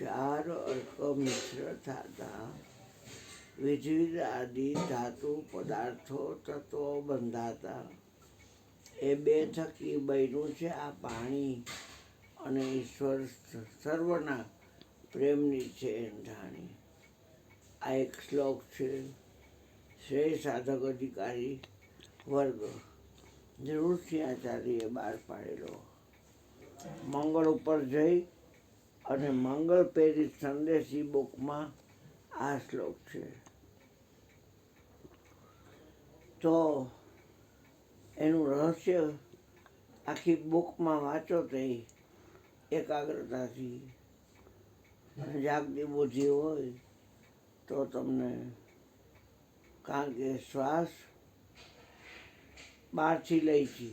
ક્ષાર અર્ક મિશ્ર થતા વિવિધ આદિ ધાતુ પદાર્થો તત્વો બંધાતા. એ બે થકી બન્યું છે આ પાણી, અને ઈશ્વર સર્વના પ્રેમની છે એંધાણી. આ એક શ્લોક છે શ્રેય સાધક અધિકારી વર્ગ ઋષિયાચાર્યએ બહાર પાડેલો. મંગળ ઉપર જઈ અને મંગળ પ્રેરિત સંદેશી બુકમાં આ શ્લોક છે. તો એનું રહસ્ય આખી બુકમાં વાંચો તે એકાગ્રતાથી જાગતી બુદ્ધિ હોય તો તમને, કારણ કે શ્વાસ બહારથી લઈ છે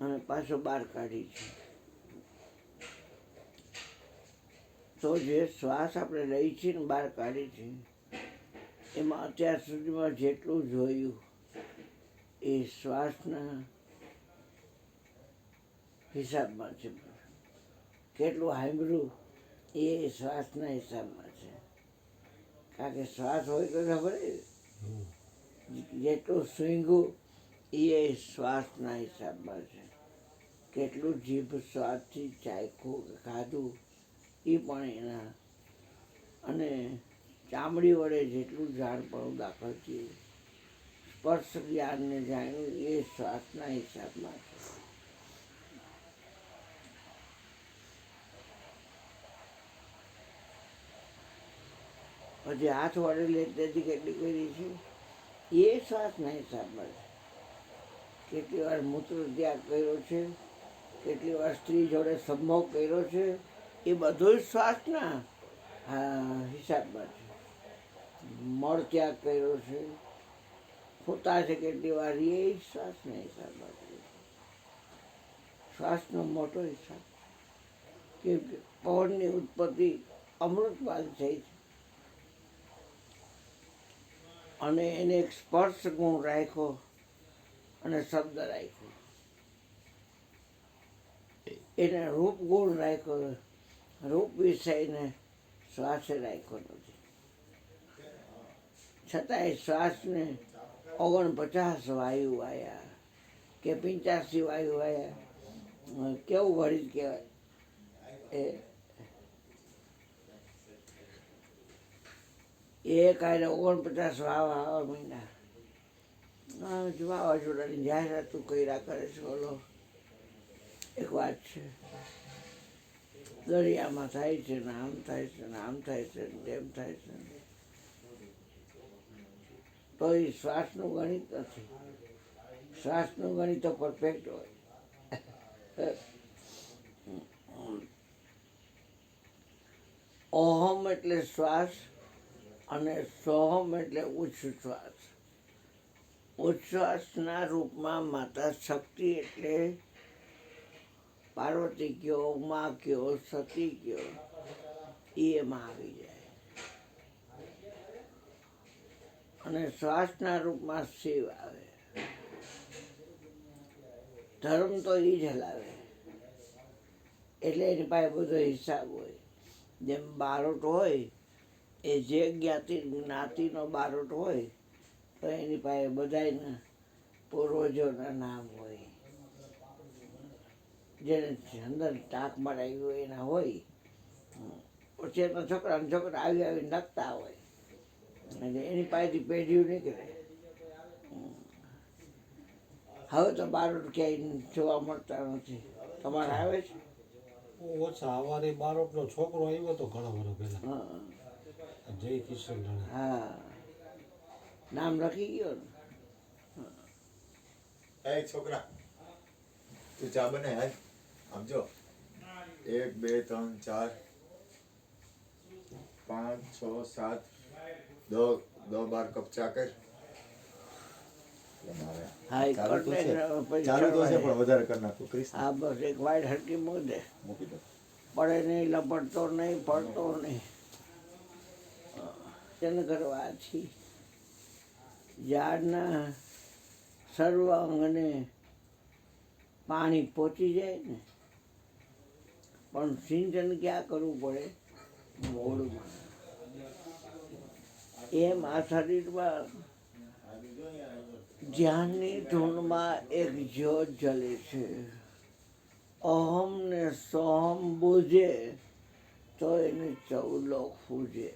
અને પાછો બહાર કાઢી છે. તો જે શ્વાસ આપણે લઈ છીએ ને બહાર કાઢી છે, એમાં અત્યાર સુધીમાં જેટલું જોયું એ શ્વાસના હિસાબમાં છે. કેટલું સાંભળ્યું એ શ્વાસના હિસાબમાં છે. કારણ કે શ્વાસ હોય તો ખબર, જેટલું સૂંઘ્યું એ શ્વાસના હિસાબમાં છે. કેટલું જીભ સ્વાદથી ચાખ્યું ખાધું એ પણ એના, અને ચામડી વડે જેટલું જાણપણું દાખલ થયું, સ્પર્શ જ્ઞાનને જાણ્યું એ શ્વાસના હિસાબમાં છે. પછી હાથ વડે લેતી કેટલી કરી છે એ શ્વાસના હિસાબમાં છે. કેટલી વાર મૂત્ર ત્યાગ કર્યો છે, કેટલી વાર સ્ત્રી જોડે સંભોગ કર્યો છે, એ બધું જ શ્વાસના હિસાબમાં છે. મળ ત્યાગ કર્યો છે, પોતા છે કેટલી વાર, એ શ્વાસના હિસાબમાં છે. શ્વાસનો મોટો હિસાબ છે કે પવનની ઉત્પત્તિ અમૃતવાદ થઈ છે, અને એને એક સ્પર્શ ગુણ રાખ્યો અને શબ્દ રાખ્યો, એને રૂપ ગુણ રાખ્યો, રૂપ વિષયને શ્વાસે રાખ્યો નથી. છતાંય શ્વાસને 49 વાયુ આવ્યા કે 85 વાયુ આવ્યા, કેવું ગણિત કહેવાય એ કાંઈ 49 વાવા મહિના વાવાઝોડાની જાહેરાતું કર્યા કરે છે. બોલો, એક વાત છે, દરિયામાં થાય છે ને આમ થાય છે ને આમ થાય છે ને તેમ થાય છે, તો એ શ્વાસનું ગણિત નથી. શ્વાસનું ગણિત તો પરફેક્ટ હોય. ઓહમ એટલે શ્વાસ અને સોહમ એટલે ઉચ્છ્વાસ. ઉચ્છ્વાસના રૂપમાં માતા શક્તિ એટલે પાર્વતી કયો, ઉમા કયો, સતી કયો, એ એમાં આવી જાય. અને શ્વાસના રૂપમાં શિવ આવે. ધર્મ તો એ જ હલાવે, એટલે એની પાસે બધો હિસાબ હોય. જેમ બારોટ હોય, એ જે જ્ઞાતિનો બારોટ હોય તો એની પાસે બધાના પૂર્વજોના નામ હોય, જેને અંદર ટાંક મરાવી હોય એના હોય. પછી એના છોકરા આવી નખતા હોય, એટલે એની પાસેથી પેઢીઓ નીકળે. હવે તો બારોટ ક્યાંય જોવા મળતા નથી. તમારે આવે છે? ઓછા. અમારે બારોટનો છોકરો આવ્યો તો ઘણા વર્ષ પહેલા, જય કિશન. હા, નામ લખી ગયો ને. એ છોકરા, તું ચા બને હાલ. આમ જો, 1 2 3 4 5 6 7 10 12 કપ ચા કર. ચાલુ તો છે પણ વધારે કરી નાખું. હા, બસ એક વાઈટ હરકી મૂકી દો. પડે નહીં, લપડતો નહીં, પડતો નહીં. તેને કરવાથી ઝાડના સર્વ અંગને પાણી પહોંચી જાય ને. પણ સિંચન ક્યાં કરવું પડે? મૂળમાં. એમ આ શરીરમાં ધ્યાનની ધૂનમાં એક જ્યોત જલે છે. અહમ ને સોહમ બુજે તો એને 14 લોક પૂજે.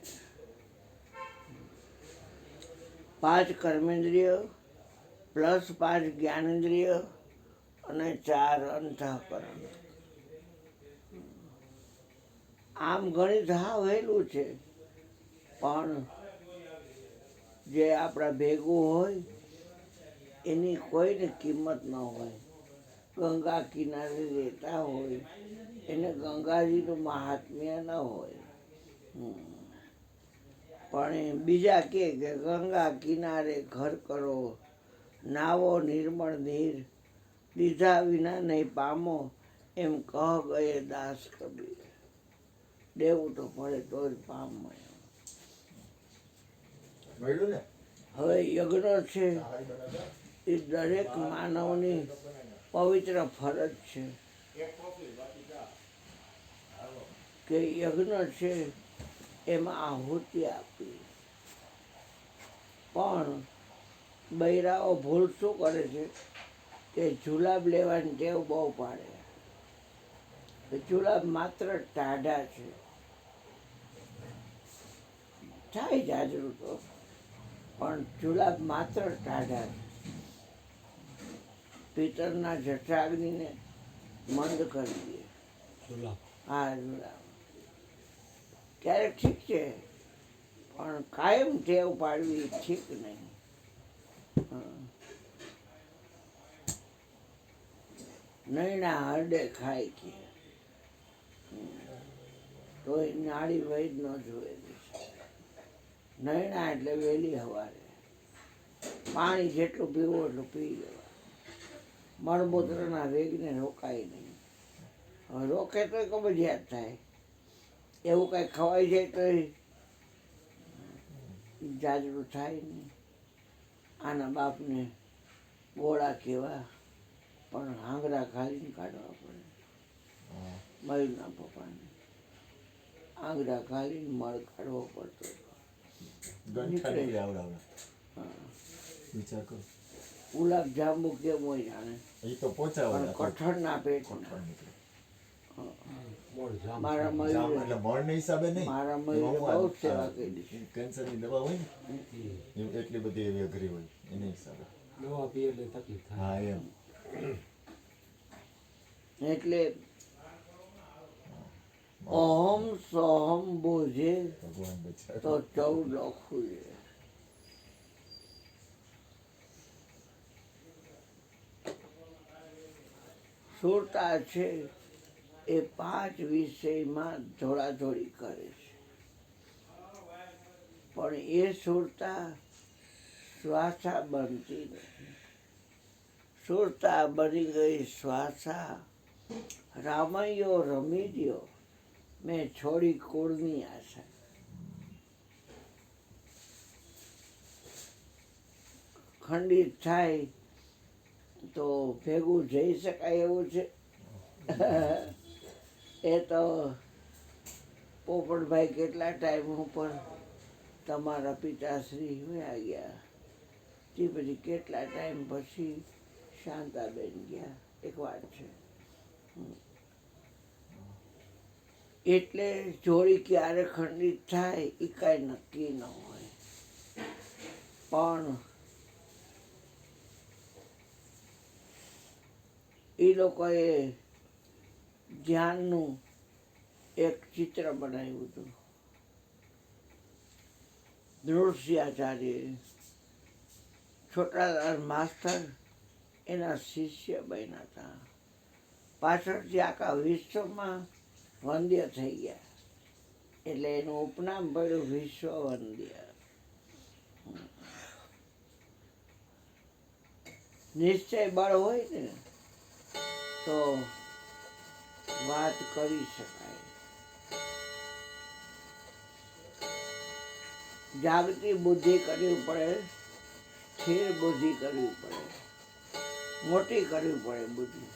5 કર્મેન્દ્રિય પ્લસ 5 જ્ઞાનેન્દ્રિય અને 4 અંતઃકરણ. આમ ગણિત હા વહેલું છે, પણ જે આપણા ભેગું હોય એની કોઈને કિંમત ન હોય. ગંગા કિનારે રહેતા હોય એને ગંગાજીનું મહાત્મ્ય ન હોય. પણ એ બીજા કે ગંગા કિનારે ઘર કરો, નાવો નિર્મળ નીર, લીધા વિના નહીં પામો, એમ કહ ગયે દાસ કબીર. દેવું તો પડે તો જ પામવાય. મળ્યું ને? હવે યજ્ઞ છે એ દરેક માનવની પવિત્ર ફરજ છે કે યજ્ઞ છે એમાં આહુતિ આપી. પણ બૈરાઓ ભૂલ શું કરે છે કે જુલાબ લેવાની ટેવ બહુ પાડે. જુલાબ માત્ર ટાઢા છે, થાય જાજરૂ તો, પણ જુલાબ માત્ર ટાઢા છે. પિત્તરના જઠરાગ્નિને મંદ કરી દે. જુલાબ. હા, જુલાબ ક્યારેક ઠીક છે, પણ કાયમ ટેવ પાડવી ઠીક નહીં. નૈણા હરડે ખાય કે તો એ નાળી વૈદ ન જોવે. નૈણા એટલે વહેલી સવારે પાણી જેટલું પીવું એટલું પી લેવા. મળમૂત્રના વેગને રોકાય નહીં. હવે રોકે તો કબજિયાત થાય. એવું કાંઈ ખવાઈ જાય તો જાજરું થાય નહીં. આના બાપને ગોળા કેવા, પણ આંગળા ખાલીને કાઢવા પડે. મયુરના પપ્પાને આંગળા ખાલીને મળ કાઢવો પડતો. ગંઠાડી આવડાવે. વિચાર કરો. ગુલાબ જાંબુ કેમ હોય જાણે, એ તો પોચા પણ હોય. કઠણના પેટના. કઠણ નીકળે. મારા જામ મયુરે એટલે મળને હિસાબે નહીં. મારા મયુરે બહુ જ સેવા કરી. કેન્સરની દવા હોય ને એ એટલી બધી એવી અઘરી હોય એના હિસાબે. દવા પીએ એટલે તકલીફ થાય. હા એમ. એટલે અહમ સોહમ બોજે ભગવાન બચાવે. તો 14 લોક ખુલે. સુરતા છે એ 5 વિષયમાં ધોળાધોળી કરે છે, પણ એ સુરતા શ્વાસા બનતી નથી. સુરતા બની ગઈ શ્વાસા. રામૈયો રમી દ્યો, મેં છોડી કુળની આશા. ખંડિત થાય તો ભેગું જઈ શકાય એવું છે. એ તો પોપટભાઈ કેટલા ટાઈમ ઉપર તમારા પિતાશ્રી વયા ગયા, તે પછી કેટલા ટાઈમ પછી શાંતાબેન ગયા. એક વાત છે. એટલે જોડી ક્યારે ખંડિત થાય એ કાંઈ નક્કી ન હોય. પણ એ લોકોએ ધ્યાનનું એક ચિત્ર બનાવ્યું હતું. નૃસિંહાચાર્ય છોટાલાલ માસ્તર એના શિષ્ય બન્યા હતા. પાછળથી આખા વિશ્વમાં વંદ્ય થઈ ગયા, એટલે એનું ઉપનામ પડ્યું વિશ્વવંદ્ય. નિશ્ચય બળ હોય ને તો વાત કરી શકાય. જાગતી બુદ્ધિ કરવી પડે, સ્થિર બુદ્ધિ કરવી પડે, મોટી કરવી પડે બુદ્ધિ.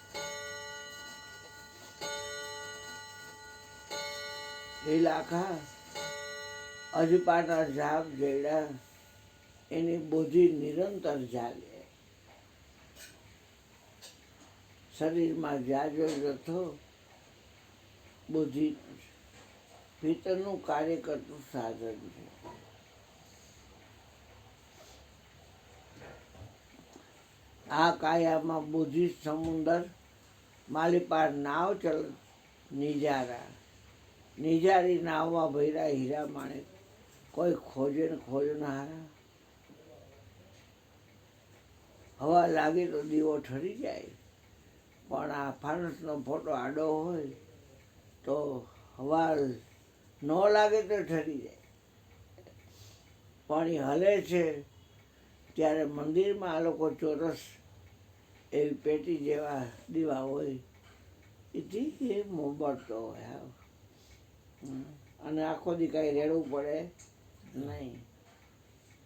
એ લાખા અજપાના ઝાપ જેડા એની બુદ્ધિ નિરંતર જાગે. શરીરમાં જાજો જથ્થો બુદ્ધિ ભીતરનું કાર્ય કરતું સાધન છે. આ કાયામાં બુદ્ધિ સમુદર માલિપાર નાવ ચલ નિજારા. નિજારી નાવમાં ભૈરા હીરા માણેક કોઈ ખોજે ને ખોજનારા. હવા લાગે તો દીવો ઠરી જાય, પણ આ ફાનસનો ફોટો આડો હોય તો હવા ન લાગે તો ઠરી જાય. પાણી હલે છે ત્યારે મંદિરમાં આ લોકો ચોરસ એવી પેટી જેવા દીવા હોય એથી એ મોંબળતો હોય. અને આખો દી કાંઈ રેડવું પડે નહીં,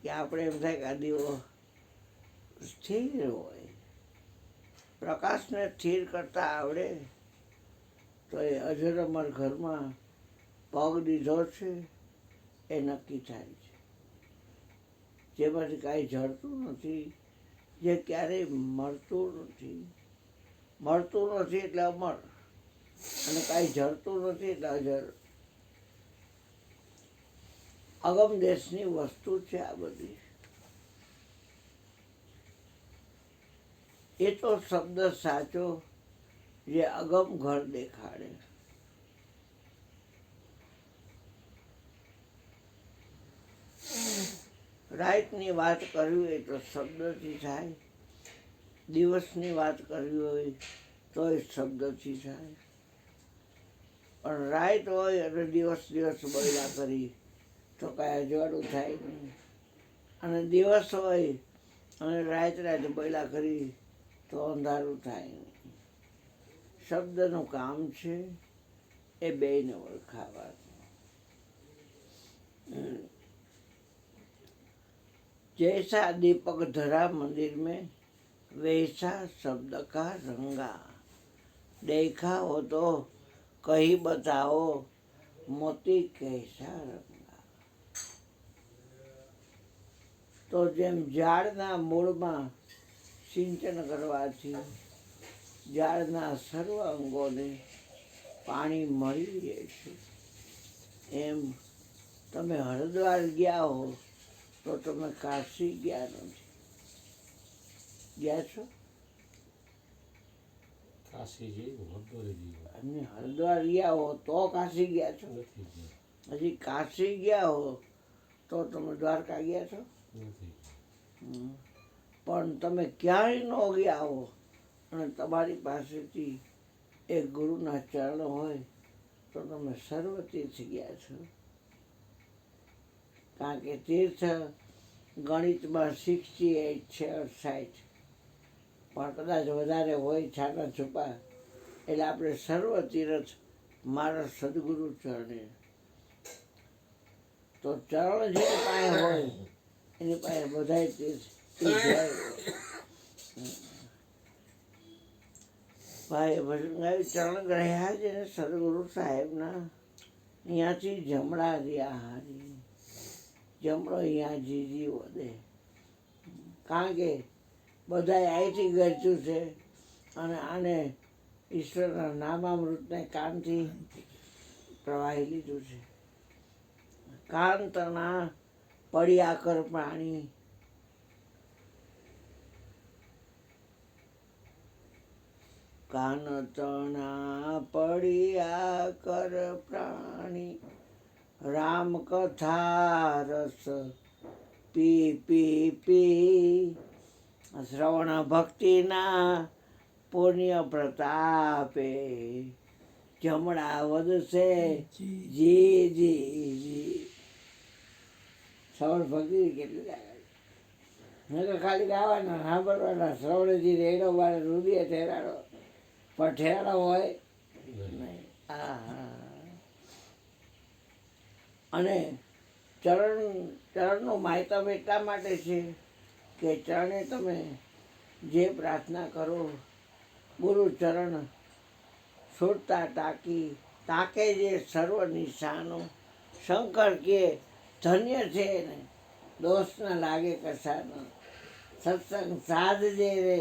કે આપણે એમ થાય કે આ દીવો સ્થિર હોય. પ્રકાશને સ્થિર કરતા આવડે તો એ અજરમર ઘરમાં પગ દીધો છે એ નક્કી થાય છે. જેમાંથી કાંઈ જડતું નથી, જે ક્યારેય મળતું નથી. મળતું નથી એટલે અમર, અને કાંઈ જડતું નથી એટલે અજર. અગમ દેશની વસ્તુ છે આ બધી. એ તો શબ્દ સાચો જે અગમ ઘર દેખાડે. રાતની વાત કરવી હોય તો શબ્દથી થાય, દિવસની વાત કરવી હોય તો એ શબ્દથી થાય. પણ રાત હોય અને દિવસ બોલ્યા કરી તો કાંઈ અજવાળું થાય નહીં. અને દિવસ હોય અને રાત બોલ્યા કરી તો અંધારું થાય નહીં. શબ્દનું કામ છે એ બેયને ઓળખાવાનું. जैसा दीपक धरा मंदिर में वैसा शब्द का रंगा. देखा हो तो कहीं बताओ मोती कैसा रंगा. તો જેમ ઝાડના મૂળમાં સિંચન કરવાથી ઝાડના સર્વ અંગોને પાણી મળી રહે છે, એમ તમે હરિદ્વાર ગયા હો તો તમે કાશી ગયા નથી. ગયા છો? કાશી જેવું હરિદ્વાર જેવું અને હરિદ્વાર ગયા હો તો કાશી ગયા છો? નથી ગયા. હજી કાશી ગયા હો તો તમે દ્વારકા ગયા છો? નથી. પણ તમે ક્યાંય ન ગયા હો અને તમારી પાસેથી એક ગુરુના ચરણ હોય તો તમે સર્વ તીર્થ ગયા છો. કારણ કે તીર્થ ગણિતમાં 68 છે, 68, પણ કદાચ વધારે હોય છાના છુપા. એટલે આપણે સર્વ તીર્થ મારા સદગુરુ ચરણે. તો ચરણ જેની પાસે હોય એની પાસે બધાય તીર્થ. ભાઈ ભજન ગાયું ચરણ ગયા છે ને સદગુરુ સાહેબના. અહીંયાથી જમણા રહ્યા હારી, જમણો અહીંયા જીજી વધે. કારણ કે બધાએ અહીંથી ગરજ્યું છે અને આને ઈશ્વરના નામામૃતને કાનથી પ્રવાહી લીધું છે. કાંતના પડિયાકર પ્રાણી કાનતના પડિયાકર પ્રાણી રામ કથા રસ પી પી પી. શ્રવણ ભક્તિના પુણ્ય પ્રતાપે જમણા વધશે જી જી જી. શ્રવણ ભક્તિ કેટલી લાગે. મેં તો ખાલી ગાવાના સાંભળવાના. શ્રવણજી રેડો મારે રુદિએ ઠેરાડો, પણ ઠેરાડો હોય નહીં. અને ચરણનું માહિતમ એટલા માટે છે કે ચરણે તમે જે પ્રાર્થના કરો, ગુરુ ચરણ છોડતા તાકે જે સર્વ નિશાનો. શંકર કે ધન્ય છે ને દોષ ન લાગે કશાનો. સત્સંગ સાધજે રે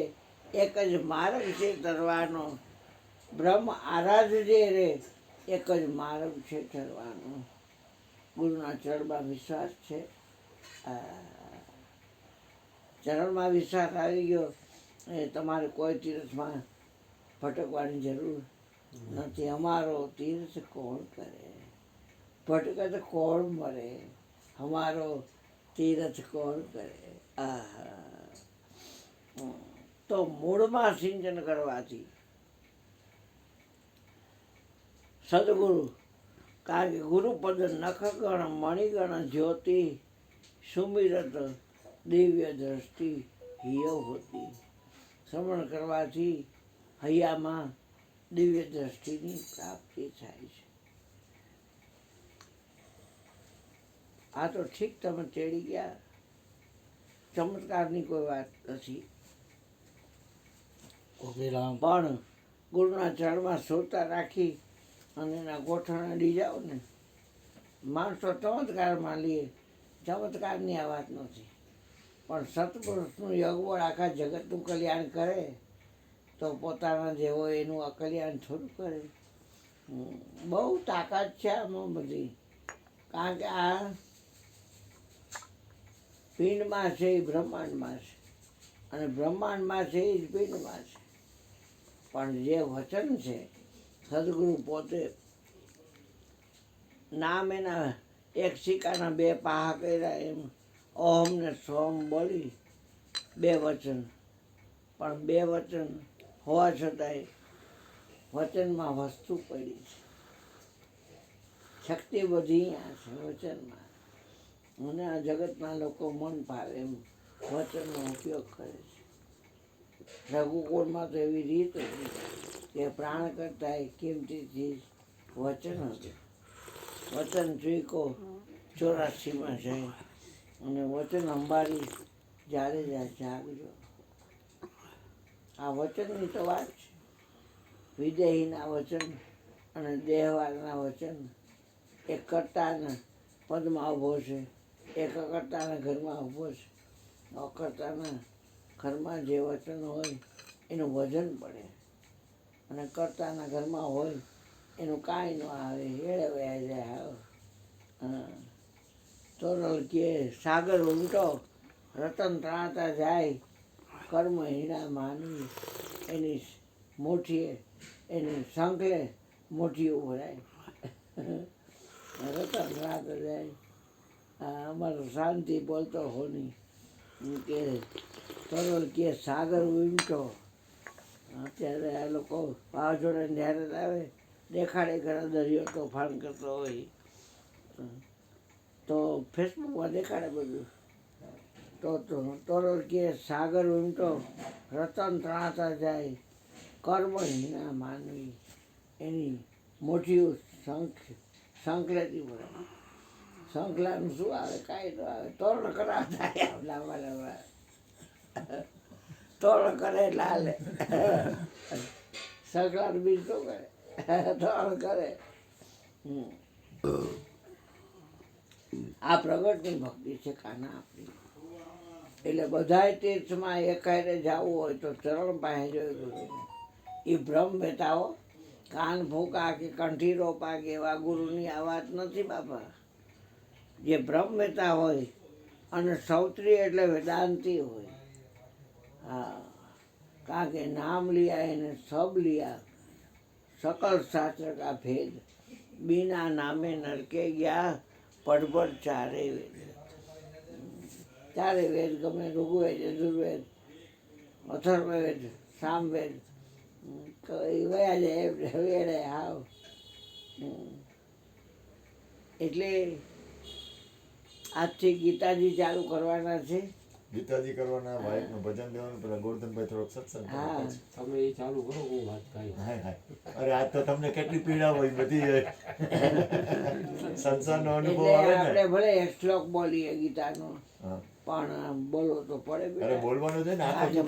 એક જ માર્ગ છે તરવાનો. બ્રહ્મ આરાધજે રે એક જ માર્ગ છે ઠરવાનો. ગુરુના ચરણમાં વિશ્વાસ છે. ચરણમાં વિશ્વાસ આવી ગયો એ તમારે કોઈ તીર્થમાં ભટકવાની જરૂર નથી. અમારો તીર્થ કોણ કરે? ભટકે તો કોણ મરે? અમારો તીર્થ કોણ કરે? તો મૂળમાં સિંચન કરવાથી સદગુરુ, કારણ કે ગુરુપદ નખગણ મણિગણ જ્યોતિ સુમિરત દિવ્ય દ્રષ્ટિ હિય હોતી. શ્રવણ કરવાથી હૈયામાં દિવ્ય દ્રષ્ટિની પ્રાપ્તિ થાય છે. આ તો ઠીક તમે તેડી ગયા, ચમત્કારની કોઈ વાત નથી, પણ ગુરુના ચરણમાં શ્રોતા રાખી અને એના ગોઠણ અડી જાઓ ને, માણસો ચમત્કારમાં લે. ચમત્કારની આ વાત નથી, પણ સત્પુરુષનું યગવળ આખા જગતનું કલ્યાણ કરે તો પોતાના જેવો એનું અકલ્યાણ થોડું કરે. બહુ તાકાત છે આમાં બધી, કારણ કે આ પિંડમાં છે એ બ્રહ્માંડમાં છે, અને બ્રહ્માંડમાં છે એ જ પિંડમાં છે. પણ જે વચન છે સદગુરુ પોતે નામ એના એક સિક્કાના બે પાહા કર્યા એમ ઓમ ને સોમ બોલી બે વચન, પણ બે વચન હોવા છતાંય વચનમાં વસ્તુ પડી છે. શક્તિ બધી અહીંયા છે વચનમાં, અને આ જગતના લોકો મન ભાવે એમ વચનનો ઉપયોગ કરે છે. રઘુકુળમાં તો એવી રીત હતી કે પ્રાણ કરતા કિંમતી ચીજ વચન હતું. વચન ચૂકો 84માં જાય, અને વચન અંબારી જ્યારે જાગજો. આ વચનની તો વાત છે. વિદેહીના વચન અને દેહવાળના વચન એક કર્તાના પદમાં ઊભો છે, એક અકર્તાના ઘરમાં ઊભો છે. અકર્તાના ઘરમાં જે વચન હોય એનું વજન પડે, અને કર્તાના ઘરમાં હોય એનું કાંઈ ન આવે, એળે વયા જાય. તોરલ કે સાગર ઉલટો રતન તણાતા જાય, કર્મ હીણા માનવી એની મુઠીએ એની સંકલે મુઠ્ઠી ઉભરાય. રતન તણાતા જાય. અમારો શાંતિ બોલતો હોની કે તોરલ કે સાગર ઉલટો. અત્યારે આ લોકો વાવાઝોડાની જાહેરાત આવે દેખાડે ઘણા દરિયો તોફાન કરતો હોય તો ફેસબુકમાં દેખાડે બધું. તો તોરલ કે સાગર ઉમટો રતન તણાતા જાય, કર્મ હીણા માનવી એની મોટી સંકલેતી પડે. સંકલાનું શું આવે? કાંઈ ન આવે. તોરણ કરાવતા લાંબા લાંબા તોરણ કરે એટલે હાલે. સંકલાનું બીજ શું કરે? તોરણ કરે. આ પ્રગટની ભક્તિ છે કાના આપણી. એટલે બધાય તીર્થમાં એકાયરે જવું હોય તો ચરણ પાસે જોયું. એ ભ્રમ બેતાઓ કાન ફૂંકા કે કંઠી રોપા કે એવા ગુરુની આ વાત નથી બાપા. જે બ્રહ્મ વેતા હોય અને સૌત્રી એટલે વેદાંતી હોય. હા, કારણ કે નામ લિયા એને સબ લિયા, सकल शास्त्र का भेद, बिना नामे नरके गया, पढ़ चारे वेद. ચારે વેદ ગમે, ઋગ્વેદ, યજુર્વેદ, અથર્વવેદ, સામવેદ, વયા જાય વેડે હાવ. એટલે આજથી ગીતાજી ચાલુ કરવાના છે. ગીતાજી કરવાના, વાઇફનું ભજન દેવાનું, પેલા ગોરધનભાઈ થોડોક સત્સંગ કરો હા. પછી. તમે એ ચાલુ કરો, હું વાત કરી. હાય હાય. અરે આજ તો તમને કેટલી પીડા હોય બધી સંસારનો અનુભવ એટલે આવે આપણે ને. ભલે એક શ્લોક બોલીએ ગીતાનો, હા. પણ બોલવો તો પડે. અરે બોલવાનું છે ને, આ તો આજે